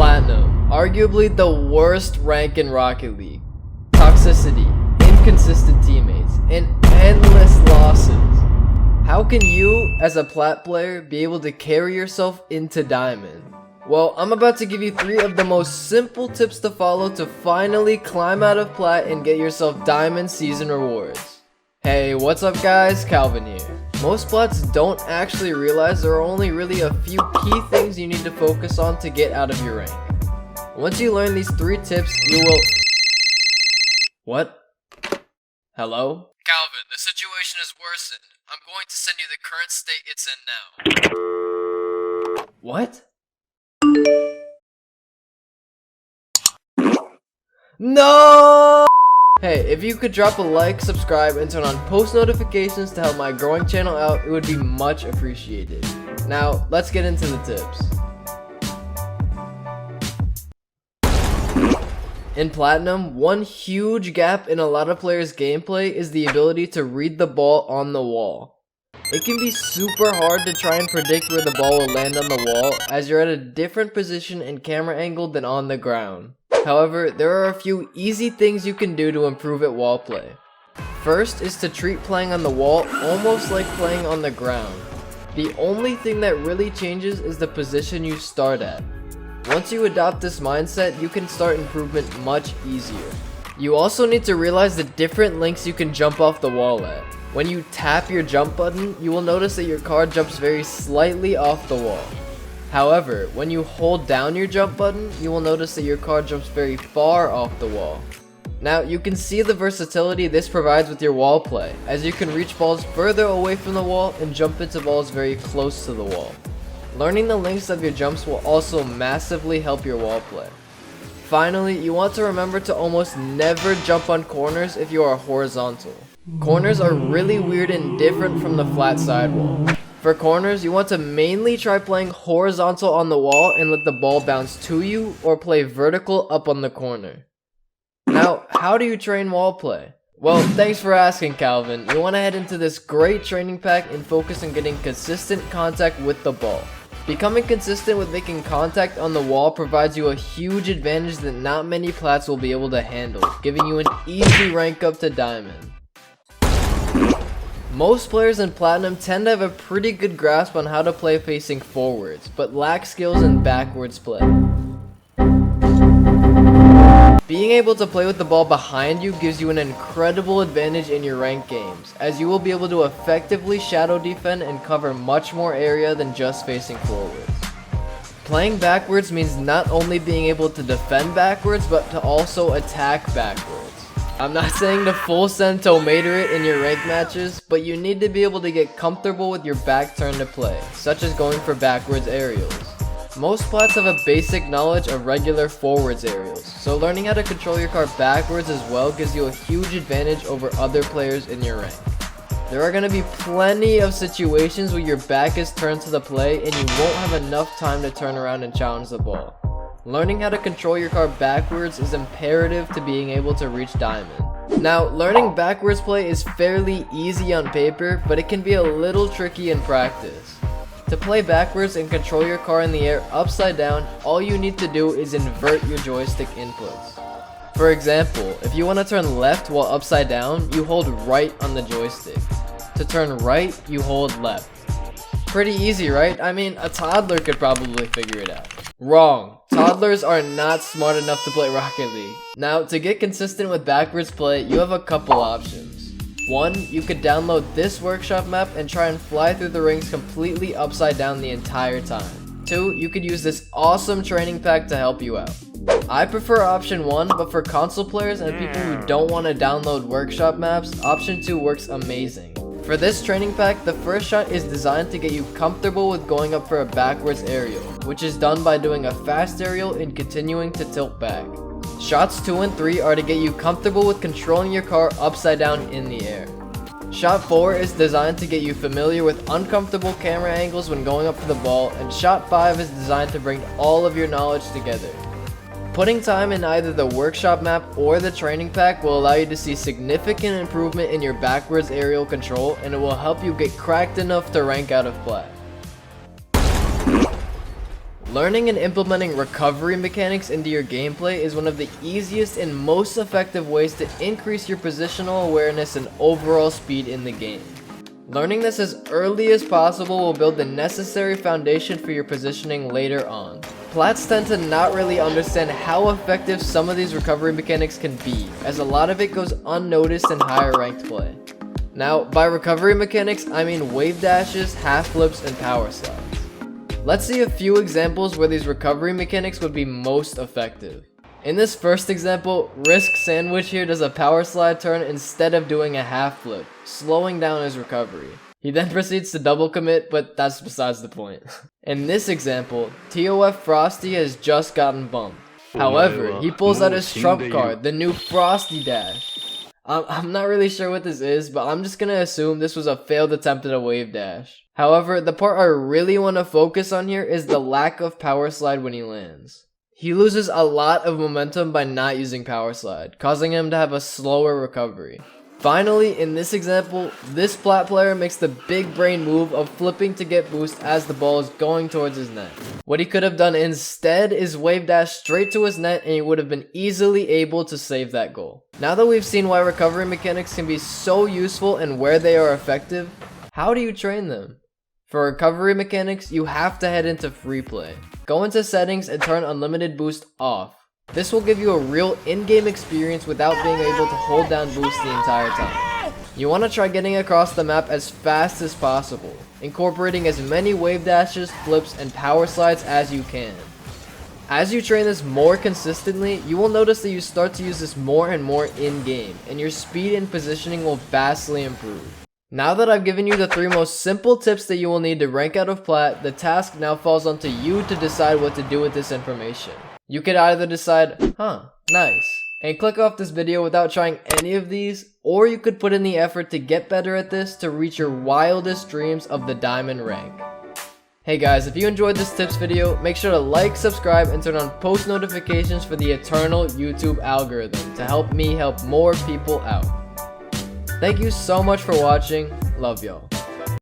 Platinum, arguably the worst rank in Rocket League. Toxicity, inconsistent teammates, and endless losses. How can you, as a plat player, be able to carry yourself into Diamond? Well, I'm about to give you 3 of the most simple tips to follow to finally climb out of plat and get yourself Diamond season rewards. Hey, what's up guys, Calvin here. Most plats don't actually realize there are only really a few key things you need to focus on to get out of your rank. Once you learn these 3 tips, you will... What? Hello? Calvin, the situation has worsened. I'm going to send you the current state it's in now. What? No! Hey, if you could drop a like, subscribe, and turn on post notifications to help my growing channel out, it would be much appreciated. Now, let's get into the tips. In Platinum, one huge gap in a lot of players' gameplay is the ability to read the ball on the wall. It can be super hard to try and predict where the ball will land on the wall, as you're at a different position and camera angle than on the ground. However, there are a few easy things you can do to improve at wall play. First is to treat playing on the wall almost like playing on the ground. The only thing that really changes is the position you start at. Once you adopt this mindset, you can start improvement much easier. You also need to realize the different lengths you can jump off the wall at. When you tap your jump button, you will notice that your car jumps very slightly off the wall. However, when you hold down your jump button, you will notice that your car jumps very far off the wall. Now, you can see the versatility this provides with your wall play, as you can reach balls further away from the wall and jump into balls very close to the wall. Learning the lengths of your jumps will also massively help your wall play. Finally, you want to remember to almost never jump on corners if you are horizontal. Corners are really weird and different from the flat sidewall. For corners, you want to mainly try playing horizontal on the wall and let the ball bounce to you, or play vertical up on the corner. Now, how do you train wall play? Well, thanks for asking, Calvin. You want to head into this great training pack and focus on getting consistent contact with the ball. Becoming consistent with making contact on the wall provides you a huge advantage that not many plats will be able to handle, giving you an easy rank up to Diamond. Most players in Platinum tend to have a pretty good grasp on how to play facing forwards, but lack skills in backwards play. Being able to play with the ball behind you gives you an incredible advantage in your ranked games, as you will be able to effectively shadow defend and cover much more area than just facing forwards. Playing backwards means not only being able to defend backwards, but to also attack backwards. I'm not saying to full send tomater it in your ranked matches, but you need to be able to get comfortable with your back turn to play, such as going for backwards aerials. Most plats have a basic knowledge of regular forwards aerials, so learning how to control your car backwards as well gives you a huge advantage over other players in your rank. There are going to be plenty of situations where your back is turned to the play and you won't have enough time to turn around and challenge the ball. Learning how to control your car backwards is imperative to being able to reach Diamond. Now, learning backwards play is fairly easy on paper, but it can be a little tricky in practice. To play backwards and control your car in the air upside down, all you need to do is invert your joystick inputs. For example, if you want to turn left while upside down, you hold right on the joystick. To turn right, you hold left. Pretty easy, right? I mean, a toddler could probably figure it out. Wrong. Toddlers are not smart enough to play Rocket League. Now, to get consistent with backwards play, you have a couple options. 1, you could download this workshop map and try and fly through the rings completely upside down the entire time. 2, you could use this awesome training pack to help you out. I prefer option 1, but for console players and people who don't want to download workshop maps, option 2 works amazing. For this training pack, the first shot is designed to get you comfortable with going up for a backwards aerial, which is done by doing a fast aerial and continuing to tilt back. Shots 2 and 3 are to get you comfortable with controlling your car upside down in the air. Shot 4 is designed to get you familiar with uncomfortable camera angles when going up for the ball, and shot 5 is designed to bring all of your knowledge together. Putting time in either the workshop map or the training pack will allow you to see significant improvement in your backwards aerial control, and it will help you get cracked enough to rank out of plat. Learning and implementing recovery mechanics into your gameplay is one of the easiest and most effective ways to increase your positional awareness and overall speed in the game. Learning this as early as possible will build the necessary foundation for your positioning later on. Plats tend to not really understand how effective some of these recovery mechanics can be, as a lot of it goes unnoticed in higher ranked play. Now, by recovery mechanics, I mean wave dashes, half flips, and power slides. Let's see a few examples where these recovery mechanics would be most effective. In this first example, Risk Sandwich here does a power slide turn instead of doing a half flip, slowing down his recovery. He then proceeds to double commit, but that's besides the point. In this example, TOF Frosty has just gotten bumped. However, he pulls out his trump card, the new Frosty Dash. I'm not really sure what this is, but I'm just gonna assume this was a failed attempt at a wave dash. However, the part I really want to focus on here is the lack of power slide when he lands. He loses a lot of momentum by not using power slide, causing him to have a slower recovery. Finally, in this example, this plat player makes the big brain move of flipping to get boost as the ball is going towards his net. What he could have done instead is wave dash straight to his net, and he would have been easily able to save that goal. Now that we've seen why recovery mechanics can be so useful and where they are effective, how do you train them? For recovery mechanics, you have to head into free play. Go into settings and turn unlimited boost off. This will give you a real in-game experience without being able to hold down boost the entire time. You want to try getting across the map as fast as possible, incorporating as many wave dashes, flips, and power slides as you can. As you train this more consistently, you will notice that you start to use this more and more in-game, and your speed and positioning will vastly improve. Now that I've given you the 3 most simple tips that you will need to rank out of plat, the task now falls onto you to decide what to do with this information. You could either decide, nice, and click off this video without trying any of these, or you could put in the effort to get better at this to reach your wildest dreams of the diamond rank. Hey guys, if you enjoyed this tips video, make sure to like, subscribe, and turn on post notifications for the eternal YouTube algorithm to help me help more people out. Thank you so much for watching. Love y'all.